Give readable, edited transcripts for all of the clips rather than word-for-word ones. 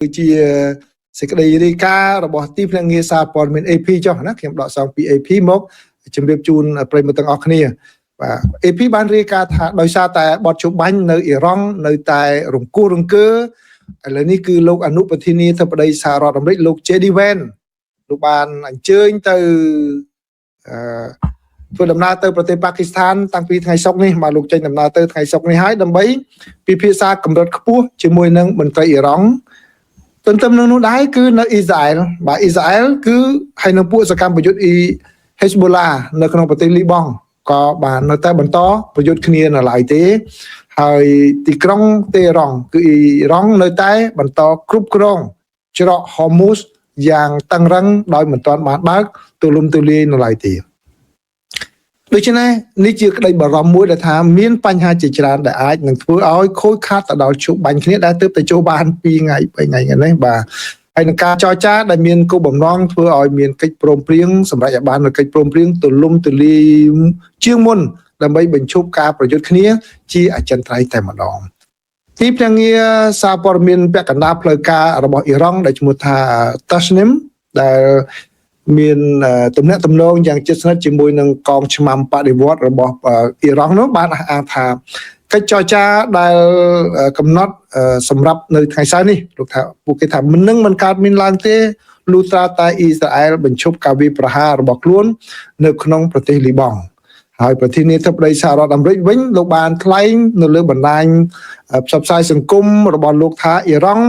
គឺជាសេចក្តីរាយការណ៍របស់ទីភ្នាក់ងារសារព័ត៌មាន AP ចុះណាខ្ញុំដកស្រង់ពី AP មកជម្រាបជូនប្រិយមិត្តទាំងអស់គ្នាបាទ AP បានរាយការណ៍ថាដោយសារតែបទជបាញ់នៅអ៊ីរ៉ង់នៅតែរង្គោះរង្គើឥឡូវនេះគឺលោកអនុប្រធានាធិបតីសហរដ្ឋអាមេរិកលោក JD Vance លោកបានអញ្ជើញទៅធ្វើដំណើរទៅប្រទេសប៉ាគីស្ថានតាំងពីថ្ងៃសុក្រនេះបាទលោកចេញដំណើរទៅថ្ងៃសុក្រនេះហើយដើម្បីពិភាក្សាកម្រិតខ្ពស់ជាមួយនឹងមន្ត្រីអ៊ីរ៉ង់ទន្ទឹមនឹងនោះដែរគឺនៅអ៊ីស្រាអែលបាទអ៊ីស្រាអែលគឺហើយនឹងពួកសកម្មប្រយុទ្ធHezbollah នៅក្នុងប្រទេសលីបង់ក៏បាននៅតែបន្តប្រយុទ្ធគ្នានៅឡើយទេហើយទីក្រុងតេហរ៉ង់គឺអ៊ីរ៉ង់នៅតែបន្តគ្រប់គ្រងច្រក Hormuz យ៉ាងតឹងរ៉ឹងដោយមិនទាន់បានបើកទូលំទូលាយនៅឡើយទេដូច្នេះនេះជាក្តីបារម្ភមួយដែលថាមានបញ្ហាជាច្រើនដែលអាចនឹងធ្វើឲ្យខូចខាតទៅដល់ជុំបាញ់គ្នាដែលទើបតែចូលបាន2ថ្ងៃ3ថ្ងៃនេះបាទហើយនឹងការចរចាដែលមានគោលបំណងធ្វើឲ្យមានកិច្ចព្រមព្រៀងសម្រាប់ឲ្យបាននូវកិច្ចព្រមព្រៀងទូលំទូលាយជាងមុនដើម្បីបញ្ឈប់ការប្រយុទ្ធគ្នាជាអចិន្ត្រៃយ៍តែម្ដងទីភ្នាក់ងារសារព័ត៌មានពាក់កណ្ដាលផ្លូវការរបស់អ៊ីរ៉ង់ដែលឈ្មោះថា Tasnim ដែលមានទំនាក់ទំនងយ៉ាងជិតស្និទ្ធជាមួយនឹងកងឆ្មាំបដិវត្តរបស់អ៊ីរ៉ង់នោះបានអះអាងថាកិច្ចចរចាដែលកំណត់សម្រាប់នៅថ្ងៃសៅរ៍នេះលោកថាពួកគេថាមិនកើតមានឡើងទេលុះត្រាតែអ៊ីស្រាអែលបញ្ឈប់ការវាយប្រហាររបស់ខ្លួននៅក្នុងប្រទេសលីបង់ហើយប្រធានាធិបតីសហរដ្ឋអាមេរិកវិញលោកបានថ្លែងនៅលើបណ្ដាញផ្សព្វផ្សាយសង្គមរបស់លោកថាអ៊ីរ៉ង់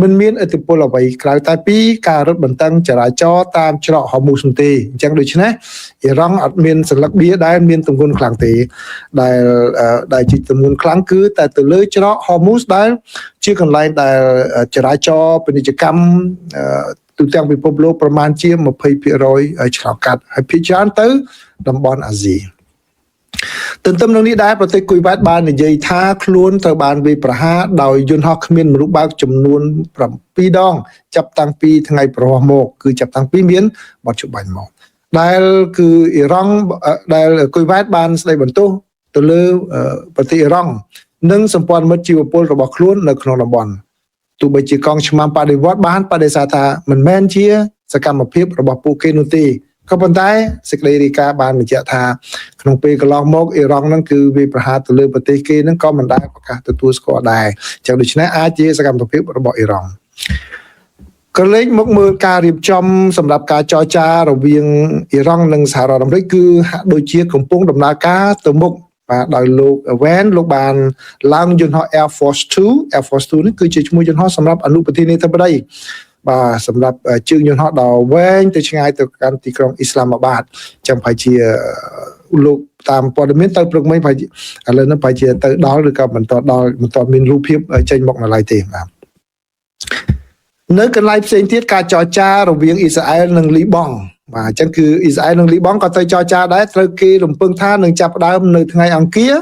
មិនមានឥទ្ធិពលអ្វីក្រៅតែពីការរឹតបន្តឹងចរាចរណ៍តាមច្រក Hormuz នោះទេអញ្ចឹងដូច្នេះអ៊ីរ៉ង់អត់មានសន្លឹកបៀដែលមានទម្ងន់ខ្លាំងទេដែលជាទម្ងន់ខ្លាំងគឺតែទៅលើច្រក Hormuz ដែលជាកន្លែងដែលចរាចរណ៍ពាណិជ្ជកម្មទូទាំងពិភពលោកប្រមាណជា 20% ឆ្លងកាត់ហើយភាគច្រើនទៅតំបន់អាស៊ីទន្ទឹមនឹងនេះដែរប្រទេសគុយវ៉ែតបាននិយាយថាខ្លួនត្រូវបានវាយប្រហារដោយយន្តហោះគ្មានមនុស្សបើកចំនួន7ដងចាប់តាំងពីថ្ងៃប្រហោះមកគឺចាប់តាំងពីមានបទជបាញ់មកដែលគឺអ៊ីរ៉ង់ដែលគុយវ៉ែតបានស្ដីបន្ទោសទៅលើប្រទេសអ៊ីរ៉ង់និងសម្ព័ន្ធមិត្តជីវពលរបស់ខ្លួននៅក្នុងតំបន់ទោះបីជាកងឆ្មាំបដិវត្តបានបដិសេធថាមិនមែនជាសកម្មភាពរបស់ពួកគេនោះទេក៏ប៉ុន្តែសេចក្តីរាយការណ៍បានបញ្ជាក់ថាក្នុងពេលកន្លងមកអ៊ីរ៉ង់ហ្នឹងគឺវាប្រហារទៅលើប្រទេសគេហ្នឹងក៏មិនដែលប្រកាសទទួលស្គាល់ដែរអញ្ចឹងដូច្នេះអាចជាសកម្មភាពរបស់អ៊ីរ៉ង់ក៏លេចមកមើលការរៀបចំសម្រាប់ការចរចារវាងអ៊ីរ៉ង់និងសហរដ្ឋអាមេរិកគឺហាក់ដូចជាកំពុងដំណើរការទៅមុខបាទដោយលោក Vance លោកបានឡើងយន្តហោះ Air Force 2 នេះគឺជាឈ្មោះយន្តហោះសម្រាប់អនុប្រធានាធិបតីបាទសម្រាប់ជើងយន្តហោះដល់វែងទៅឆ្ងាយទៅកាន់ទីក្រុងអ៊ីស្លាមាបាតចាំប្រហែលជាលោកតាមព័ត៌មានទៅព្រឹកមិញប្រហែលឥឡូវនេះប្រហែលជាទៅដល់ឬក៏មិនទាន់មានរូបភាពចេញមកនៅឡើយទេបាទនៅកន្លែងផ្សេងទៀតការចរចារវាងអ៊ីស្រាអែលនិងលីបង់បាទអញ្ចឹងគឺអ៊ីស្រាអែលនិងលីបង់ក៏ទៅចរចាដែរត្រូវគេរំពឹងថានឹងចាប់ផ្ដើមនៅថ្ងៃអង្គារ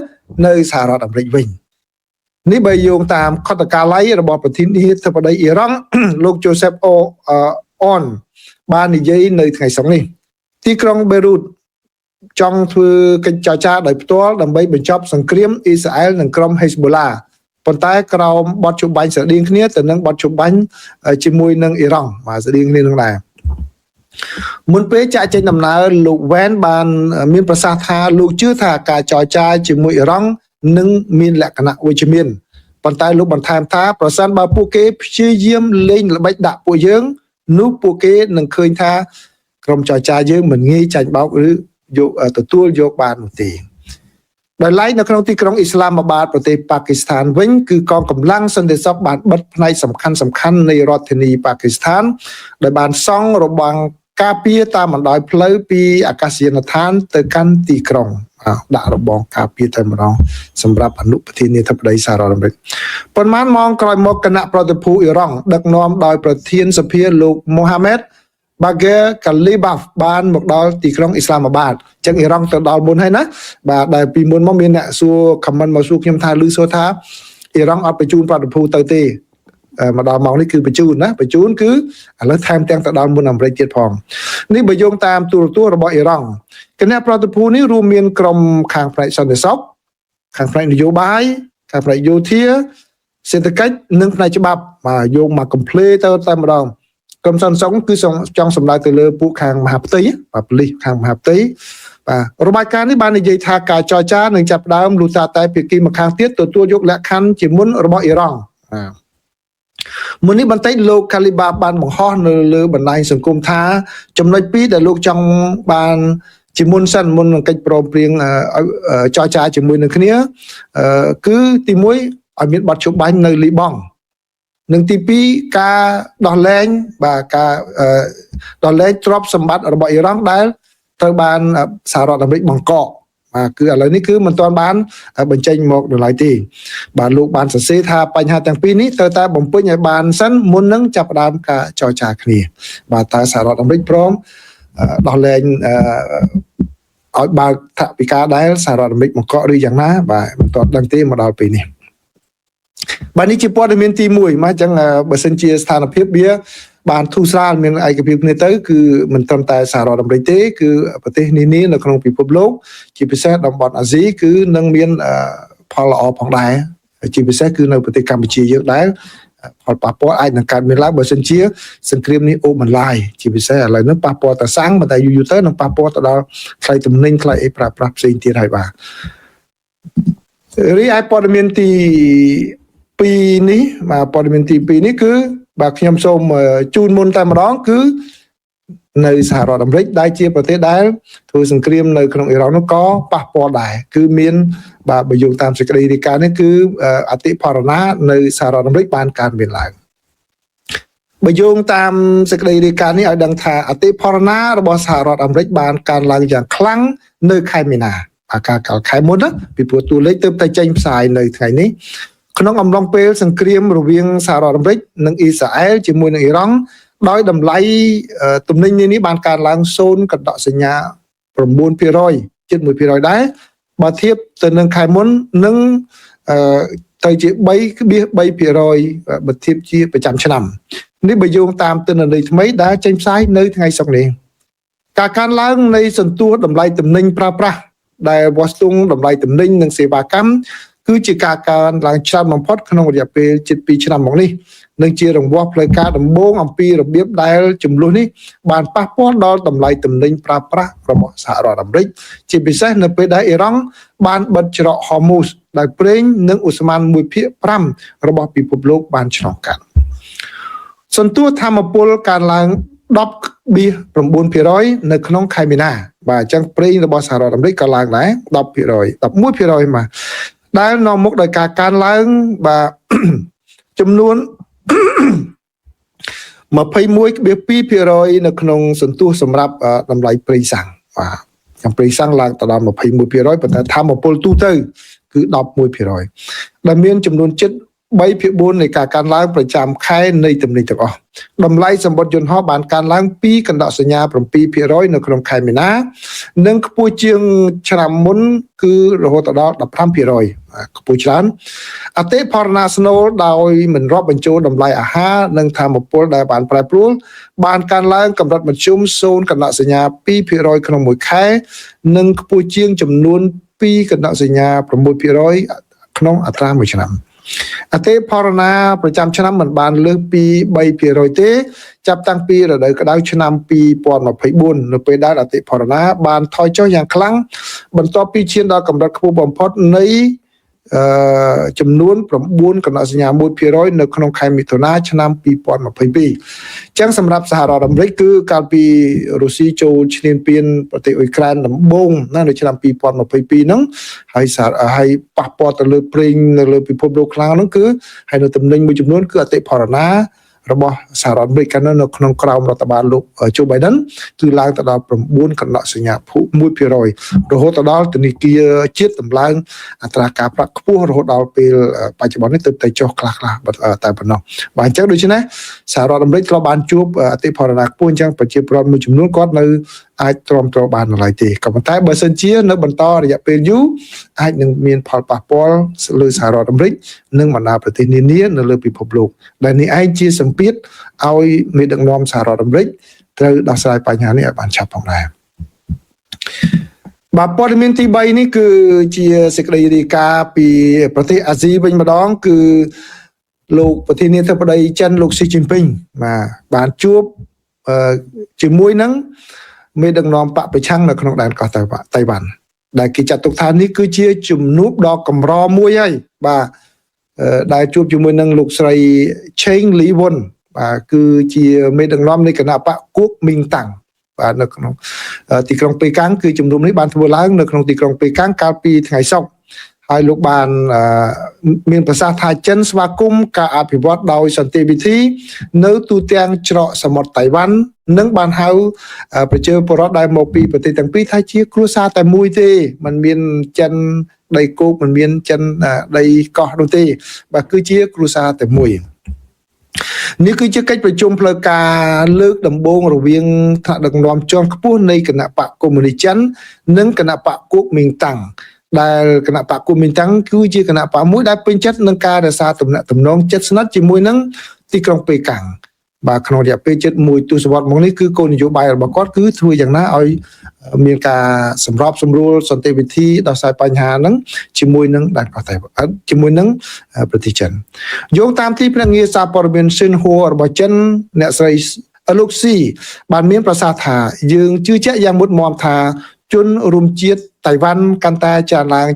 នៅសហរដ្ឋអាមេរិកវិញនេះបើយោងតាមខុទ្ទកាល័យរបស់ប្រធានាធិបតីអ៊ីរ៉ង់លោក Joseph On បាននិយាយនៅថ្ងៃសុក្រនេះទីក្រុងបេរុតចង់ធ្វើកិច្ចចរចាដោយផ្ទាល់ដើម្បីបញ្ចប់សង្គ្រាមអ៊ីស្រាអែលនិងក្រុម Hezbollah ប៉ុន្តែក្រោមបទជបាញ់ស្រដៀងគ្នាទៅនឹងបទជបាញ់ជាមួយនឹងអ៊ីរ៉ង់បាទស្រដៀងគ្នានឹងដែរមុនពេលចាក់ចេញដំណើរលោក Vance បានមានប្រសាសន៍ថាលោកជឿថាការចរចាជាមួយអ៊ីរ៉ង់នឹងមានលក្ខណៈវិជ្ជមានប៉ុន្តែលោកបន្ថែមថាប្រសិនបើពួកគេព្យាយាមលេងល្បិចដាក់ពួកយើងនោះពួកគេនឹងឃើញថាក្រុមចរចាយើងមិនងាយចាញ់បោកឬយកទទួលយកបាននោះទេដោយឡែកនៅក្នុងទីក្រុងអ៊ីស្លាមាបាតប្រទេសប៉ាគីស្ថានវិញគឺកងកម្លាំងសន្តិសុខបានបិទផ្នែកសំខាន់នៃរដ្ឋធានីប៉ាគីស្ថានដែលបានសង់របាំងការពារតាមបណ្ដោយផ្លូវពីអាកាសយានដ្ឋានទៅកាន់ទីក្រុងដាក់របងការពារតែម្ដងសម្រាប់អនុប្រធានាធិបតីសហរដ្ឋអាមេរិកប៉ុន្មានម៉ោងក្រោយមកគណៈប្រតិភូអ៊ីរ៉ង់ដឹកនាំដោយប្រធានសភាលោក Mohammed Bagher Ghalibaf បានមកដល់ទីក្រុងអ៊ីស្លាមាបាតអញ្ចឹងអ៊ីរ៉ង់ទៅដល់មុនហើយណាបាទដែលពីមុនមកមានអ្នកសួរ comment មកសួរខ្ញុំថាឮសូរថាអ៊ីរ៉ង់អត់បញ្ជូនប្រតិភូទៅទេមកដល់ម៉ោងនេះគឺបញ្ជូនណាបញ្ជូនគឺឥឡូវថែមទាំងទៅដល់មុនអាមេរិកទៀតផងនេះបើយោងតាមទូរទស្សន៍របស់អ៊ីរ៉ង់គណៈប្រតិភូនេះរួមមានក្រុមខាងផ្នែកសន្តិសុខខាងផ្នែកនយោបាយខាងផ្នែកយោធា សេដ្ឋកិច្ចនិងផ្នែកច្បាប់បាទយកមក complete ទៅតែម្ដងក្រុមសន្តិសុខគឺចង់សម្ដៅទៅលើពួកខាងមហាផ្ទៃបាទប៉ូលីសខាងមហាផ្ទៃបាទរបាយការណ៍នេះបាននិយាយថាការចរចានឹងចាប់ផ្ដើមលុះត្រាតែភាគីម្ខាងទៀតទទួលយកលក្ខខណ្ឌជាមុនរបស់អ៊ីរ៉ង់មុននេះបន្តិចលោកកាលីបាបានបង្ហោះនៅលើបណ្ដាញសង្គមថាចំណុច2ដែលលោកចង់បានជាមុនសិនមុននឹងកិច្ចព្រមព្រៀងចរចាជាមួយនឹងគ្នាគឺទី1ឲ្យមានបទជបាញ់នៅលីបង់និងទី2ការដោះលែងបាទការដោះលែងទ្រព្យសម្បត្តិរបស់អ៊ីរ៉ង់ដែលត្រូវបានសហរដ្ឋអាមេរិកបង្កកបាទគឺឥឡូវនេះគឺមិនទាន់បានបញ្ចេញមកដល់ឡើយទេបាទលោកបានសរសេរថាបញ្ហាទាំងពីរនេះត្រូវតែបំពេញឲ្យបានសិនមុននឹងចាប់ផ្ដើមការចរចាគ្នាបាទតើសហរដ្ឋអាមេរិកព្រមដោះលែងឲ្យបើកថវិកាដែលសហរដ្ឋអាមេរិកបង្កកឬយ៉ាងណាបាទមិនទាន់ដឹងទេមកដល់ពេលនេះបាទនេះជាព័ត៌មានទី1មកអញ្ចឹងបើសិនជាស្ថានភាពវាបានធូរស្រាលមានឯកភាពគ្នាទៅគឺមិនត្រឹមតែសហរដ្ឋអាមេរិកទេគឺប្រទេសនានានៅក្នុងពិភពលោកជាពិសេសតំបន់អាស៊ីគឺនឹងមានផលល្អផងដែរជាពិសេសគឺនៅប្រទេសកម្ពុជាយើងដែរផលប៉ះពាល់អាចនឹងកើតមានឡើងបើសិនជាសង្គ្រាមនេះអូសបន្លាយជាពិសេសឥឡូវនេះប៉ះពាល់តែសាំងតែយូរទៅនឹងប៉ះពាល់ទៅដល់ថ្លៃទំនិញថ្លៃអីប្រើប្រាស់ផ្សេងទៀតហើយបាទរីឯព័ត៌មានទី2នេះបាទព័ត៌មានទី2នេះគឺបាទខ្ញុំសូមជូនមុនតែម្ដងគឺនៅសហរដ្ឋអាមេរិកដែលជាប្រទេសដែលធ្វើសង្គ្រាមនៅក្នុងអ៊ីរ៉ង់នោះក៏ប៉ះពាល់ដែរគឺមានបាទបើយោងតាមសេចក្តីរាយការណ៍នេះគឺអតិផរណានៅសហរដ្ឋអាមេរិកបានកើតមានឡើងបើយោងតាមសេចក្តីរាយការណ៍នេះឲ្យដឹងថាអតិផរណារបស់សហរដ្ឋអាមេរិកបានកើនឡើងយ៉ាងខ្លាំងនៅខែមីនាអាការកាលខែមុនណាពីព្រោះតួលេខទើបតែចេញផ្សាយនៅថ្ងៃនេះក្នុងអំឡុងពេលសង្គ្រាមរវាងសហរដ្ឋអាមេរិកនិងអ៊ីស្រាអែលជាមួយនឹងអ៊ីរ៉ង់ដោយតម្លៃទំនិញនេះបានកើនឡើង0កណ្ដកសញ្ញា 9% ជិត 1% ដែរបើធៀបទៅនឹងខែមុននឹងទៅជា 3.3% បើធៀបជាប្រចាំឆ្នាំនេះបើយោងតាមទិន្នន័យថ្មីដែលចេញផ្សាយនៅថ្ងៃសុក្រនេះការកើនឡើងនៃសន្ទុះតម្លៃទំនិញប្រើប្រាស់ដែលវាស់ស្ទង់តម្លៃទំនិញនិងសេវាកម្មគឺជាការកើនឡើងច្រើនបំផុតក្នុងរយៈពេលជិត2ឆ្នាំមកនេះនិងជារង្វាស់ផ្លូវការដំបូងអំពីរបៀបដែលចំនួននេះបានប៉ះពាល់ដល់តម្លៃទំនិញប្រើប្រាស់របស់សហរដ្ឋអាមេរិកជាពិសេសនៅពេលដែលអ៊ីរ៉ង់បានបិទច្រក Hormuz ដែលប្រេងនិងឧស្ម័ន 1/5 របស់ពិភពលោកបានឆ្លងកាត់សន្ទុះធម្មពលកើនឡើង 10.9% នៅក្នុងខែមីនាបាទអញ្ចឹងប្រេងរបស់សហរដ្ឋអាមេរិកក៏ឡើងដែរ 10% 11% មកដែលនាំមុខដោយការកើនឡើងបាទចំនួន 21.2% នៅក្នុងសន្ទុះសម្រាប់តម្លៃប្រេងសាំងបាទចំប្រេងសាំងឡើងទៅដល់ 21% ប៉ុន្តែធម្មពលទូទៅគឺ 11% ដែលមានចំនួនជិត 3/4 នៃការកើនឡើងប្រចាំខែនៃទំនិញទាំងអស់តម្លៃសម្បត្តិយន្តហោះបានកើនឡើង2កណ្ដកសញ្ញា 7% នៅក្នុងខែមីនានិងខ្ពស់ជាងឆ្នាំមុនគឺរហូតដល់ 15% ខ្ពស់ច្រើនអតិផរណាស្នូលដោយមិនរាប់បញ្ចូលតម្លៃអាហារនិងធម្មពលដែលបានប្រែប្រួលបានកើនឡើងកម្រិតមធ្យម0កណ្ដកសញ្ញា 2% ក្នុងមួយខែនិងខ្ពស់ជាងចំនួន2កណ្ដកសញ្ញា 6% ក្នុងអត្រាមួយឆ្នាំអតិផរណាប្រចាំឆ្នាំមិនបានលើសពី 3% ទេចាប់តាំងពីរដូវក្តៅឆ្នាំ2024នៅពេលដែលអតិផរណាបានថយចុះយ៉ាងខ្លាំងបន្ទាប់ពីឈានដល់កម្រិតខ្ពស់បំផុតនៃចំនួន9កណ្ដកសញ្ញា 1% នៅក្នុងខែមិថុនាឆ្នាំ2022អញ្ចឹងសម្រាប់សហរដ្ឋអាមេរិកគឺកាលពីរុស្ស៊ីចូលឈ្លានពានប្រទេសអ៊ុយក្រែនដំបូងណានៅឆ្នាំ2022ហ្នឹងហើយប៉ះពាល់ទៅលើប្រេងនៅលើពិភពលោកខ្លាំងហ្នឹងគឺហើយនៅទំនិញមួយចំនួនគឺអតិផរណារបស់សហរដ្ឋអាមេរិកនៅក្នុងក្រោមរដ្ឋបាលលោកជូបៃដិនគឺឡើងទៅដល់9កណ្ដកសញ្ញា 1% រហូតដល់ធនាគារជាតិតម្លើងអត្រាការប្រាក់ខ្ពស់រហូតដល់ពេលបច្ចុប្បន្ននេះទើបតែចុះខ្លះតែប៉ុណ្ណោះបាទអញ្ចឹងដូច្នេះសហរដ្ឋអាមេរិកធ្លាប់បានជួបអតិផរណាខ្ពស់អញ្ចឹងប្រជាពលរដ្ឋមួយចំនួនគាត់នៅអាចទ្រាំទ្របានឡើយទេក៏ប៉ុន្តែបើសិនជានៅបន្តរយៈពេលយូរអាចនឹងមានផលប៉ះពាល់លើសហរដ្ឋអាមេរិកនិងបណ្ដាប្រទេសនានានៅលើពិភពលោកដែលនេះឯងជាសម្ពាធឲ្យមេដឹកនាំសហរដ្ឋអាមេរិកត្រូវដោះស្រាយបញ្ហានេះឲ្យបានឆាប់ផងដែរបាទព័ត៌មានទី3នេះគឺជាសេចក្តីរាយការណ៍ពីប្រទេសអាស៊ីវិញម្ដងគឺ លោកប្រធានាធិបតីចិនលោកស៊ីជីនពីងបានជួបជាមួយនឹងមេដឹកនាំបកប្រឆាំងនៅក្នុងដែនកោះតៃវ៉ាន់ដែលគេចាត់ទុកថានេះគឺជាជំនួបដ៏កម្រមួយហើយបាទដែលជួបជាមួយនឹងលោកស្រីឆេងលីវុនបាទគឺជាមេដឹកនាំនៃគណៈបកគួកមីងតាំងបាទនៅក្នុងទីក្រុងប៉េកាំងគឺជំនុំនេះបានធ្វើឡើងនៅក្នុងទីក្រុងប៉េកាំងកាលពីថ្ងៃសុក្រហើយលោកបានមានប្រសាសន៍ថាចិនស្វាគមន៍ការអភិវឌ្ឍដោយសន្តិវិធីនៅទូទាំងច្រកសមុទ្រតៃវ៉ាន់និងបានហៅប្រជាពលរដ្ឋដែលមកពីប្រទេសទាំងពីរថាជាគ្រួសារតែមួយទេมันមានចិនដីគោកมันមានចិនដីកោះនោះទេបាទគឺជាគ្រួសារតែមួយនេះគឺជាកិច្ចប្រជុំផ្លូវការលើកដំបូងរវាងថ្នាក់ដឹកនាំជាន់ខ្ពស់នៃគណៈបកកុម្មុយនីសចិននិងគណៈបកគួកមីងតាំងដែលគណៈបកគួកមីងតាំងគឺជាគណៈបកមួយដែលពេញចិត្តនឹងការរក្សាទំនាក់ទំនងជិតស្និទ្ធជាមួយនឹងទីក្រុងប៉េកាំងបាទក្នុងរយៈពេលជិតមួយទសវត្សរ៍មកនេះគឺគោលនយោបាយរបស់គាត់គឺធ្វើយ៉ាងណាឲ្យមានការសម្របសម្រួលសន្តិវិធីដោះស្រាយបញ្ហាហ្នឹងជាមួយនឹងដែនកោះតៃវ៉ាន់ជាមួយនឹងប្រទេសចិនយោងតាមទីភ្នាក់ងារសារព័ត៌មានស៊ិនហួររបស់ចិនអ្នកស្រីលោកស៊ីបានមានប្រសាសន៍ថាយើងជឿជាក់យ៉ាងមុតមមថាជនរួមជាតិតៃវ៉ាន់កាន់តែចាឡើង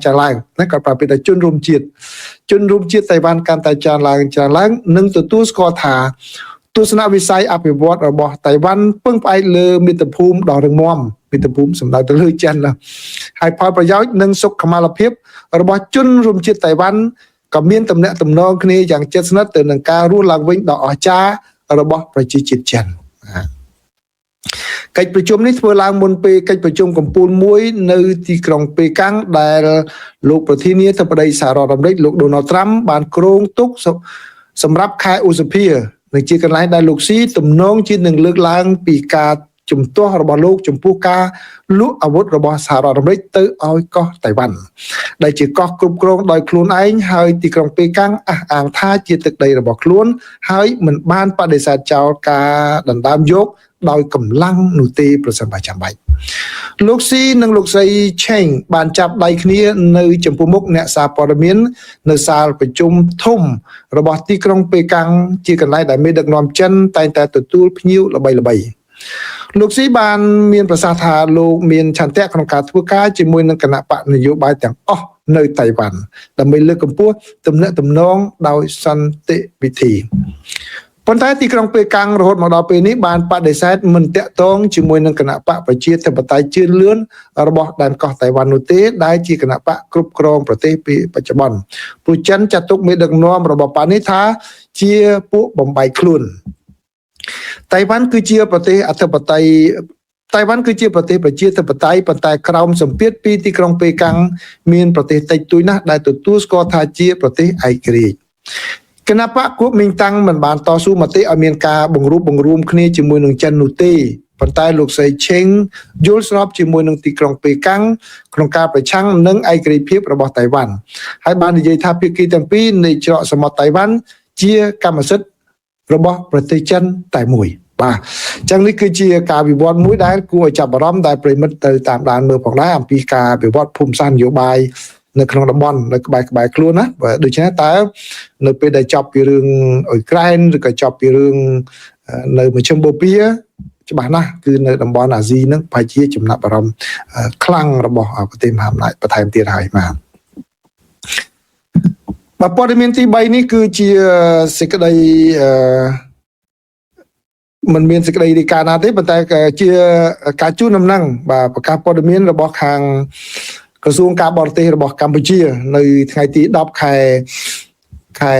ណាគាត់ប្រាប់ថាជនរួមជាតិតៃវ៉ាន់កាន់តែចាឡើងនិងទទួលស្គាល់ថាទស្សនវិស័យអភិវឌ្ឍរបស់តៃវ៉ាន់ពឹងផ្អែកលើមាតុភូមិដ៏រឹងមាំមាតុភូមិសម្ដៅទៅលើចិនហើយផលប្រយោជន៍និងសុខុមាលភាពរបស់ជនរួមជាតិតៃវ៉ាន់ក៏មានទំនាក់ទំនងគ្នាយ៉ាងជិតស្និទ្ធទៅនឹងការរស់ឡើងវិញដ៏អស្ចារ្យរបស់ប្រជាជាតិចិនកិច្ចប្រជុំនេះធ្វើឡើងមុនពេលកិច្ចប្រជុំកំពូលមួយនៅទីក្រុងប៉េកាំងដែលលោកប្រធានាធិបតីសហរដ្ឋអាមេរិកលោកដូណាល់ត្រាំបានគ្រោងទុកសម្រាប់ខែឧសភានិងជាកន្លែងដែលលោកស៊ីទំនងជានឹងលើកឡើងពីការជំទាស់របស់លោកចំពោះការលក់អាវុធរបស់សហរដ្ឋអាមេរិកទៅឲ្យកោះតៃវ៉ាន់ដែលជាកោះគ្រប់គ្រងដោយខ្លួនឯងហើយទីក្រុងប៉េកាំងអះអាងថាជាទឹកដីរបស់ខ្លួនហើយមិនបានបដិសេធចោលការដណ្ដើមយកដោយកម្លាំងនោះទេប្រសិនបើចាំបាច់លោកស៊ីនិងលោកស្រីឆេងបានចាប់ដៃគ្នានៅចំពោះមុខអ្នកសារព័ត៌មាននៅសាលប្រជុំធំរបស់ទីក្រុងប៉េកាំងជាកន្លែងដែលមេដឹកនាំចិនតែងតែទទួលភ្ញៀវល្បីៗលោកស៊ីបានមានប្រសាសន៍ថាលោកមានឆន្ទៈក្នុងការធ្វើការជាមួយនឹងគណៈបកនយោបាយទាំងអស់នៅតៃវ៉ាន់ដើម្បីលើកកម្ពស់ទំនាក់ទំនងដោយសន្តិវិធីប៉ុន្តែទីក្រុងប៉េកាំងរហូតមកដល់ពេលនេះបានបដិសេធមិនតាក់ទងជាមួយនឹងគណៈបកប្រជាធិបតេយ្យជឿនលឿនរបស់ដែនកោះតៃវ៉ាន់នោះទេដែលជាគណៈបកគ្រប់គ្រងប្រទេសពេលបច្ចុប្បន្នព្រោះចិនចាត់ទុកមេដឹកនាំរបស់បកនេះថាជាពួកបំបែកខ្លួនតៃវ៉ាន់គឺជាប្រទេសអធិបតេយ្យតៃវ៉ាន់គឺជាប្រទេសប្រជាធិបតេយ្យប៉ុន្តែក្រោមសម្ពាធពីទីក្រុងប៉េកាំងមានប្រទេសតិចតួចណាស់ដែលទទួលស្គាល់ថាជាប្រទេសឯករាជ្យគណៈបកគួកមីងតាំងមិនបានតស៊ូមតិឲ្យមានការបង្រួមគ្នាជាមួយនឹងចិននោះទេប៉ុន្តែលោកស្រីឆេងយល់ស្របជាមួយនឹងទីក្រុងប៉េកាំងក្នុងការប្រឆាំងនឹងឯករាជ្យភាពរបស់តៃវ៉ាន់ហើយបាននិយាយថាភាគីទាំងពីរនៃច្រកសមុទ្រតៃវ៉ាន់ជាកម្មសិទ្ធិរបស់ប្រទេសចិនតែមួយបាទអញ្ចឹងនេះគឺជាការវិវត្តមួយដែលគួរឲ្យចាប់អារម្មណ៍ដែលប្រិមិត្តទៅតាមដានមើលផងដែរអំពីការវិវត្តភូមិសាស្ត្រនយោបាយនៅក្នុងតំបន់នៅក្បែរខ្លួនណាបាទដូច្នេះតើនៅពេលដែលចប់ពីរឿងអ៊ុយក្រែនឬក៏ចប់ពីរឿងនៅមជ្ឈិមបូព៌ាច្បាស់ណាស់គឺនៅតំបន់អាស៊ីហ្នឹងប្រហែលជាចំណាប់អារម្មណ៍ខ្លាំងរបស់ប្រទេសមហាអំណាចបន្ថែមទៀតហើយបាទព័ត៌មានទី3នេះគឺជាសេចក្តីមិនមានសេចក្តីរាយការណ៍ណាទេប៉ុន្តែជាការជូនដំណឹងបាទប្រកាសព័ត៌មានរបស់ខាងក្រសួងការបរទេសរបស់កម្ពុជានៅថ្ងៃទី10ខែ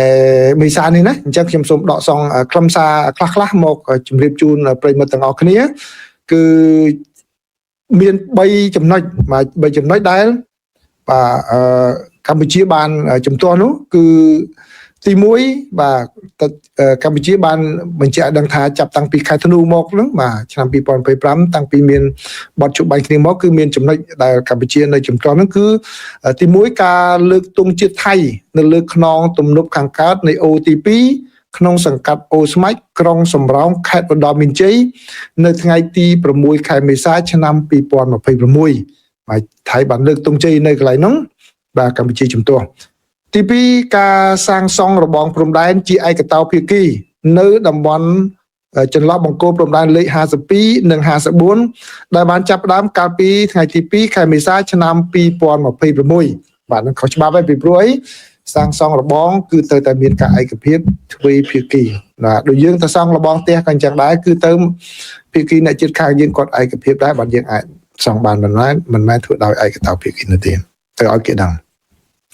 មេសានេះណាអញ្ចឹងខ្ញុំសូមដកសងខ្លឹមសារខ្លះមកជម្រាបជូនប្រិយមិត្តទាំងអស់គ្នាគឺមាន3ចំណុចដែលបាទកម្ពុជាបានជំទាស់នោះគឺទី1បាទកម្ពុជាបានបញ្ជាក់ដឹងថាចាប់តាំងពីខែធ្នូមកហ្នឹងបាទឆ្នាំ2025តាំងពីមានបទជប់បាញ់គ្នាមកគឺមានចំណុចដែលកម្ពុជានៅជំទាស់ហ្នឹងគឺទី1ការលើកទង់ជាតិថៃនៅលើខ្នងទំនប់ខាងកើតនៃ OT2 ក្នុងសង្កាត់អូស្មាច់ក្រុងសំរោងខេត្តបណ្ដោះមានជ័យនៅថ្ងៃទី6ខែមេសាឆ្នាំ2026បាទថៃបានលើកទង់ជ័យនៅកន្លែងហ្នឹងបាទកម្ពុជាជំទាស់ ទី2ការសាងសង់របងព្រំដែនជាឯកតោភាគីនៅតំបន់ចន្លោះបង្គោលព្រំដែនលេខ52និង54ដែលបានចាប់ផ្ដើមកាលពីថ្ងៃទី2ខែមេសាឆ្នាំ2026បាទនឹងខុសច្បាប់ហើយពីព្រោះអីសាងសង់របងគឺទៅតែមានការឯកភាពទ្វេភាគីបាទដូចយើងទៅសង់របងផ្ទះក៏អញ្ចឹងដែរគឺទៅភាគីអ្នកជិតខាងយើងគាត់ឯកភាពដែរបាទយើងអាចសង់បានមិនមែនធ្វើដោយឯកតោភាគីនោះទេទៅឲ្យគេដឹង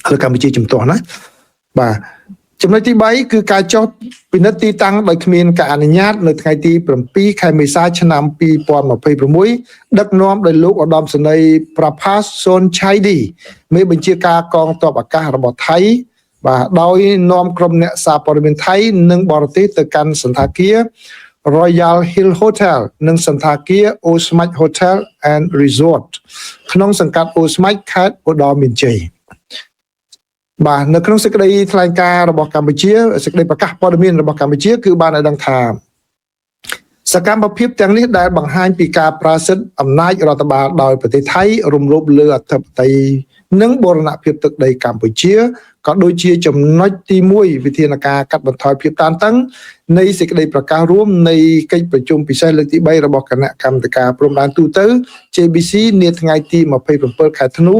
ហើយកម្ពុជាជំទាស់ណាបាទចំណុចទី3គឺការចុះពិនិត្យទីតាំងដោយគ្មានការអនុញ្ញាតនៅថ្ងៃទី7ខែមេសាឆ្នាំ2026ដឹកនាំដោយលោកឧត្តមសេនីយ៍ប្រផាសសូនឆៃឌីមេបញ្ជាការកងទ័ពអាកាសរបស់ថៃបាទដោយនាំក្រុមអ្នកសារព័ត៌មានថៃនិងបរទេសទៅកាន់សន្តាគារ Royal Hill Hotel និងសន្តាគារ Osmach Hotel and Resort ក្នុងសង្កាត់អូស្មាច់ខេត្តឧត្តរមានជ័យបាទនៅក្នុងសេចក្តីថ្លែងការណ៍របស់កម្ពុជាសេចក្តីប្រកាសព័ត៌មានរបស់កម្ពុជាគឺបានឲ្យដឹងថាសកម្មភាពទាំងនេះដែលបង្ហាញពីការប្រើសិទ្ធិអំណាចរដ្ឋបាលដោយប្រទេសថៃរំលោភលើអធិបតេយ្យនិងបូរណភាពទឹកដីកម្ពុជាក៏ដូចជាចំណុចទី1វិធានការកាត់បន្ថយភាពតានតឹងនៃសេចក្តីប្រកាសរួមនៃកិច្ចប្រជុំពិសេសលើកទី3របស់គណៈកម្មាធិការព្រំដែនទូទៅ JBC នាថ្ងៃទី27ខែធ្នូ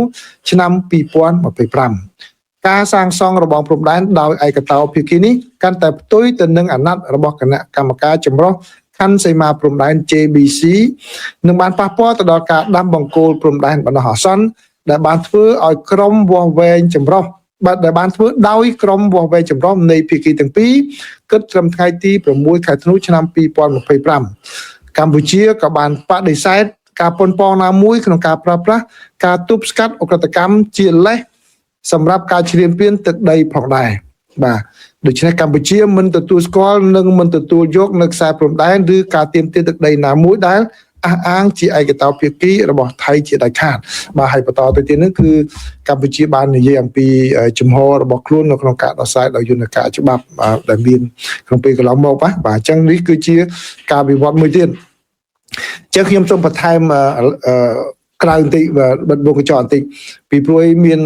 ឆ្នាំ2025ការសាងសង់របងព្រំដែនដោយឯកតោភាគីនេះកាន់តែផ្ទុយទៅនឹងអាណត្តិរបស់គណៈកម្មការចម្រុះខណ្ឌសីមាព្រំដែន JBC នឹងបានប៉ះពាល់ទៅដល់ការដាំបង្គោលព្រំដែនបណ្ដោះអាសន្នដែលបានធ្វើឲ្យក្រុមវាស់វែងចម្រុះដែលបានធ្វើដោយក្រុមវាស់វែងចម្រុះនៃភាគីទាំងពីរគិតត្រឹមថ្ងៃទី6ខែធ្នូឆ្នាំ2025កម្ពុជាក៏បានបដិសេធការប៉ុនប៉ងណាមួយក្នុងការប្រើប្រាស់ការទប់ស្កាត់អ ក្រិតកម្មជាលេសសម្រាប់ការឈ្លានពានទឹកដីផងដែរបាទដូច្នេះកម្ពុជាមិនទទួលស្គាល់និងមិនទទួលយកនៅខ្សែព្រំដែនឬការទាមទារទឹកដីណាមួយដែលអះអាងជាឯកតោភាគីរបស់ថៃជាដាច់ខាតបាទហើយបន្តទៅទៀតនេះគឺកម្ពុជាបាននិយាយអំពីជំហររបស់ខ្លួននៅក្នុងការដោះស្រាយដោយយន្តការច្បាប់ដែលមានក្នុងពេលកន្លងមកបាទអញ្ចឹងនេះគឺជាការវិវត្តមួយទៀតអញ្ចឹងខ្ញុំសូមបន្ថែមក្រៅបន្តិចបិទវងកញ្ចក់បន្តិចពីព្រោះមាន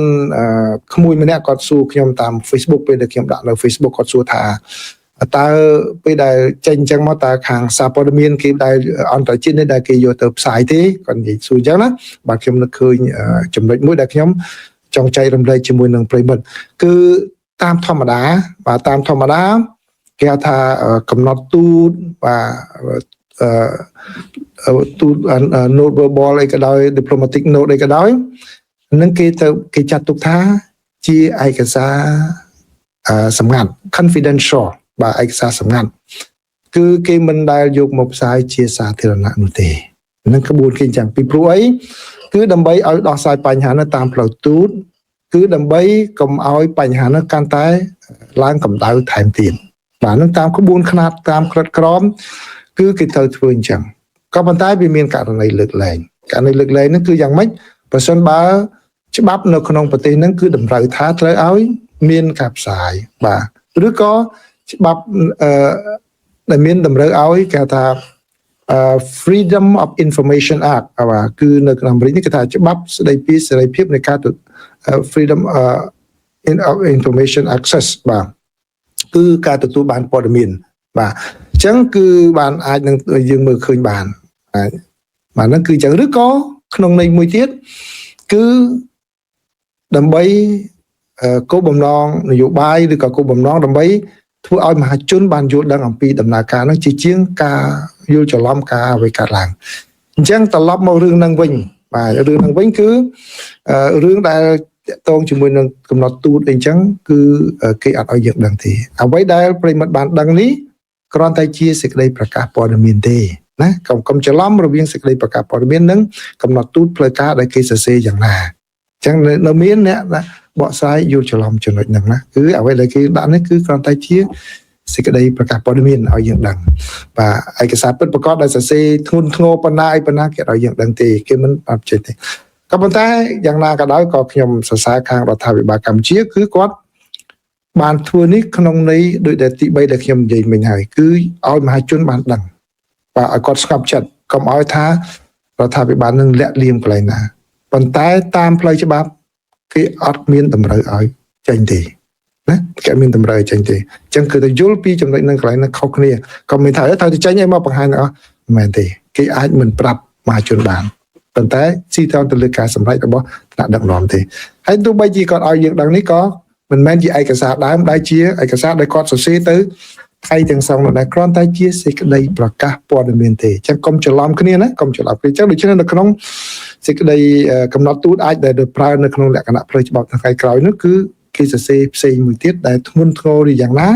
ក្មួយម្នាក់គាត់សួរខ្ញុំតាម Facebook ពេលដែលខ្ញុំដាក់នៅ Facebook គាត់សួរថាតើពេលដែលចេញអញ្ចឹងមកតើខាងសារព័ត៌មានគេដែលអន្តរជាតិនេះដែលគេយកទៅផ្សាយទេគាត់និយាយសួរអញ្ចឹងណាបាទខ្ញុំនឹកឃើញចំណុចមួយដែលខ្ញុំចង់ចែករំលែកជាមួយនឹងប្រិយមិត្តគឺតាមធម្មតាបាទតាមធម្មតាគេហៅថាកំណត់ទូតបាទទូត note verbal អីក៏ដោយ diplomatic note អីក៏ដោយនឹងគេចាត់ទុកថាជាឯកសារសម្ងាត់ confidential បាទឯកសារសម្ងាត់គឺគេមិនដែលយកមកផ្សាយជាសាធារណៈនោះទេនឹងក្បួនគេអញ្ចឹងពីព្រោះអីគឺដើម្បីឲ្យដោះស្រាយបញ្ហានោះតាមផ្លូវទូតគឺដើម្បីកុំឲ្យបញ្ហានោះកាន់តែឡើងកម្ដៅថែមទៀតបាទនឹងតាមក្បួនខ្នាតតាមក្រិតក្រមគឺគេត្រូវធ្វើអញ្ចឹងក៏ប៉ុន្តែវាមានករណីលើកលែងហ្នឹងគឺយ៉ាងម៉េចបើសិនបើច្បាប់នៅក្នុងប្រទេសហ្នឹងគឺតម្រូវថាត្រូវឲ្យមានការផ្សាយបាទឬក៏ច្បាប់ដែលមានតម្រូវឲ្យគេថា Freedom of Information Act បាទគឺនៅក្នុងអាមេរិកនេះគេថាច្បាប់ស្តីពីសេរីភាពនៃការFreedom of Information Access បាទគឺការទទួលបានព័ត៌មានបាទអញ្ចឹងគឺបានអាចនឹងយើងមើលឃើញបានបាទហ្នឹងគឺអញ្ចឹងឬក៏ក្នុងន័យមួយទៀតគឺដើម្បីគោលបំណងនយោបាយឬក៏គោលបំណងដើម្បីធ្វើឲ្យមហាជនបានយល់ដឹងអំពីដំណើរការហ្នឹងជាជាងការយល់ច្រឡំការអ្វីកើតឡើងអញ្ចឹងត្រឡប់មករឿងហ្នឹងវិញបាទរឿងហ្នឹងវិញគឺរឿងដែលតងជាមួយនឹងកំណត់ទូតអីចឹងគឺគេអត់ឲ្យយើងដឹងទេអ្វីដែលប្រិមិត្តបានដឹងនេះគ្រាន់តែជាសេចក្តីប្រកាសព័ត៌មានទេណាកុំច្រឡំរវាងសេចក្តីប្រកាសព័ត៌មាននិងកំណត់ទូតផ្លូវការដែលគេសរសេរយ៉ាងណាអញ្ចឹងនៅមានអ្នកបកស្រាយយល់ច្រឡំចំណុចហ្នឹងណាគឺអ្វីដែលគេដាក់នេះគឺគ្រាន់តែជាសេចក្តីប្រកាសព័ត៌មានឲ្យយើងដឹងបាទឯកសារពិតប្រាកដដែលសរសេរធ្ងន់ធ្ងរប៉ុណ្ណាគេឲ្យយើងដឹងទេគេមិនអត់ចេះទេក៏ប៉ុន្តែយ៉ាងណាក៏ដោយក៏ខ្ញុំសរសើរខាងរដ្ឋាភិបាលកម្ពុជាគឺគាត់បានធ្វើនេះក្នុងន័យដូចដែលទី3ដែលខ្ញុំនិយាយមិញហើយគឺឲ្យមហាជនបានដឹងបាទឲ្យគាត់ស្ងប់ចិត្តកុំឲ្យថារដ្ឋាភិបាលនឹងលាក់លៀមកន្លែងណាប៉ុន្តែតាមផ្លូវច្បាប់គេអត់មានតម្រូវឲ្យចេញទេ ណាគេមានតម្រូវចេញទេអញ្ចឹងគឺទៅយល់ពីចំណុចនឹងកន្លែងហ្នឹងខុសគ្នាក៏មានថាត្រូវទៅចេញឲ្យមកបង្ហាញអស់មិនមែនទេគេអាចមិនប្រាប់មហាជនបានប៉ុន្តែស៊ីទៅលើការសម្រេចរបស់ថ្នាក់ដឹកនាំទេហើយទោះបីជាគាត់ឲ្យយើងដឹងនេះក៏មិនមែនជាឯកសារដើមដែលជាឯកសារដែលគាត់សរសេរទៅថៃទាំងសងនោះដែរគ្រាន់តែជាសេចក្តីប្រកាសព័ត៌មានទេអញ្ចឹងកុំច្រឡំគ្នាណាកុំច្រឡំគ្នាអញ្ចឹងដូច្នេះនៅក្នុងសេចក្តីកំណត់ទូតអាចដែលប្រើនៅក្នុងលក្ខណៈផ្លូវច្បាប់ថ្ងៃក្រោយនោះគឺគេសរសេរផ្សេងមួយទៀតដែលធ្ងន់ធ្ងរឬយ៉ាងណា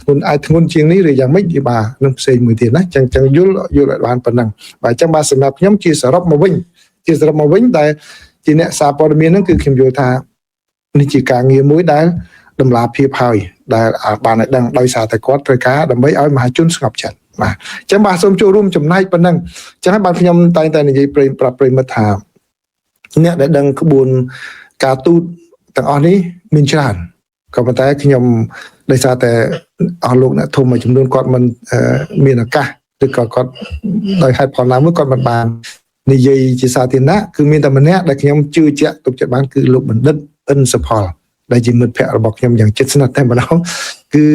ធ្ងន់អាចធ្ងន់ជាងនេះឬយ៉ាងម៉េចវាបាទនឹងផ្សេងមួយទៀតណាអញ្ចឹងយល់ឲ្យបានប៉ុណ្ណឹងបាទអញ្ចឹងបាទសម្រាប់ខ្ញុំជាសរុបមកវិញដែលជាអ្នកសារព័ត៌មានហ្នឹងគឺខ្ញុំយល់ថានេះជាការងារមួយដែលតម្លាភាពហើយដែលបានឲ្យដឹងដោយសារតែគាត់ត្រូវការដើម្បីឲ្យមហាជនស្ងប់ចិត្តបាទអញ្ចឹងបាទសូមចូលរួមចំណែកប៉ុណ្ណឹងអញ្ចឹងហើយបាទខ្ញុំតែងតែនិយាយប្រាប់ប្រិមិត្តថាអ្នកដែលដឹងក្បួនការទូតទាំងអស់នេះមានច្រើនក៏ប៉ុន្តែខ្ញុំដោយសារតែអស់លោកអ្នកធំមួយចំនួនគាត់មិនមានឱកាសឬក៏គាត់ដោយហេតុផលណាមួយគាត់មិនបាននិយាយជាសាធារណៈគឺមានតែម្នាក់ដែលខ្ញុំជឿជាក់ទុកចិត្តបានគឺលោកបណ្ឌិតអិនសុផលដែលជាមិត្តភក្តិរបស់ខ្ញុំយ៉ាងជិតស្និទ្ធតែម្ដងគឺ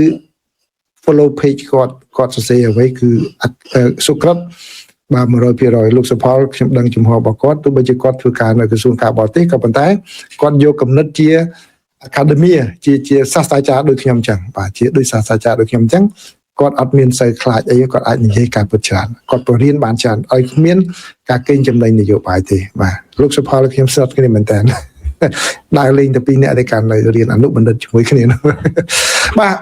follow page គាត់សរសេរអ្វីគឺសុក្រិតបាទ 100% លោកសុផលខ្ញុំដឹងជំហររបស់គាត់ទោះបីជាគាត់ធ្វើការនៅក្រសួងការបរទេសក៏ប៉ុន្តែគាត់យកគំនិតជា academia ជាសាស្ត្រាចារ្យដូចខ្ញុំអញ្ចឹងបាទជាដូចសាស្ត្រាចារ្យដូចខ្ញុំអញ្ចឹងគាត់អត់មានសូវខ្លាចអីគាត់អាចនិយាយការពិតច្រើនគាត់បរៀនបានច្រើនឲ្យគ្មានការកេងចំណេញនយោបាយទេបាទលោកសុផលខ្ញុំស្និទ្ធគ្នាមែនតើដើរលេងតែពីរនាក់តែកាន់នៅរៀនអនុបណ្ឌិតជាមួយគ្នាបាទ